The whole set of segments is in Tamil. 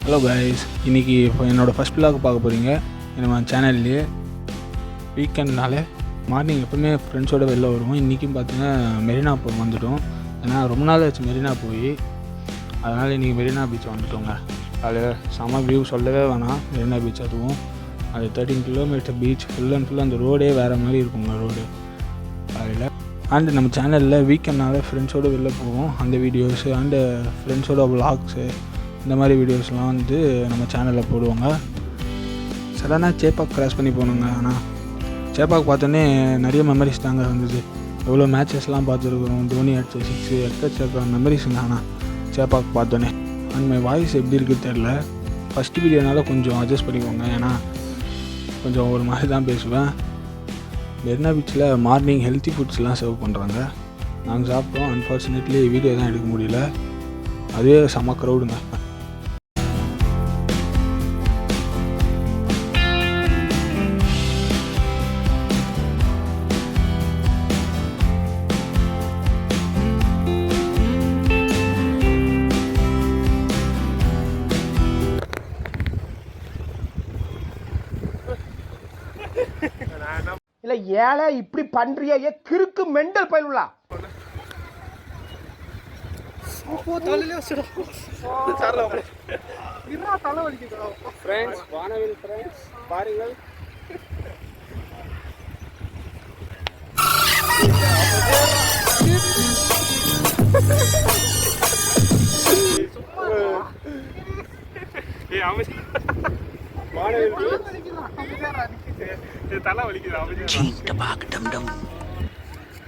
ஹலோ கைஸ், இன்றைக்கி இப்போ என்னோடய ஃபஸ்ட் vlog பார்க்க போகிறீங்க நம்ம சேனல்லையே. வீக்கெண்ட்னாலே மார்னிங் எப்போவுமே ஃப்ரெண்ட்ஸோடு வெளில வருவோம். இன்றைக்கும் பார்த்தீங்கன்னா மெரினா வந்துட்டோம். ஏன்னா ரொம்ப நாள் ஆச்சு மெரினா போய், அதனால் இன்றைக்கி மெரினா பீச் வந்துட்டோங்க. அது செம வியூ சொல்லவே வேணாம். மெரினா பீச் அதுவும் அது 13 kilometre beach, full and full அந்த ரோடே வேறு மாதிரி இருக்குங்க ரோடு அதில். அண்டு நம்ம சேனலில் வீக்கெண்ட்னாலே ஃப்ரெண்ட்ஸோடு வெளில போவோம். அந்த வீடியோஸு அண்டு ஃப்ரெண்ட்ஸோட விலாக்ஸு இந்த மாதிரி வீடியோஸ்லாம் வந்து நம்ம சேனலில் போடுவாங்க. சடனாக சேப்பாக் க்ராஸ் பண்ணி போகணுங்க. ஆனால் சேப்பாக் பார்த்தோன்னே நிறைய மெமரிஸ் தாங்க இருந்தது. எவ்வளோ மேட்சஸ்லாம் பார்த்துருக்குறோம், தோனி அடிச்ச 6 எக்கச்சக்க மெமரிஸுங்க. ஆனால் சேப்பாக் பார்த்தோன்னே அண்ட் மை வாய்ஸ் எப்படி இருக்குது தெரில. ஃபஸ்ட்டு வீடியோனால கொஞ்சம் அட்ஜஸ்ட் பண்ணிக்கோங்க, ஏன்னா கொஞ்சம் ஒரு மாதிரி தான் பேசுவேன். மெரினா பீச்சில் மார்னிங் ஹெல்த்தி ஃபுட்ஸ்லாம் சர்வ் பண்ணுறாங்க. நாங்கள் சாப்பிட்டோம். அன்ஃபார்ச்சுனேட்லி வீடியோ தான் எடுக்க முடியல, அதுவே செம க்ரௌடுங்க. இல்ல ஏழை இப்படி பண்றிய கிறுக்கு மெண்டல் பயிலுலா பாருங்கள்,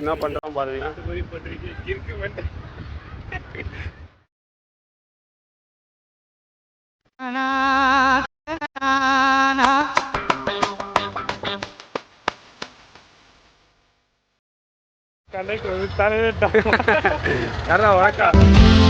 என்ன பண்றான் பாருங்க. கண்டக்டர் யாரா வணக்கம்.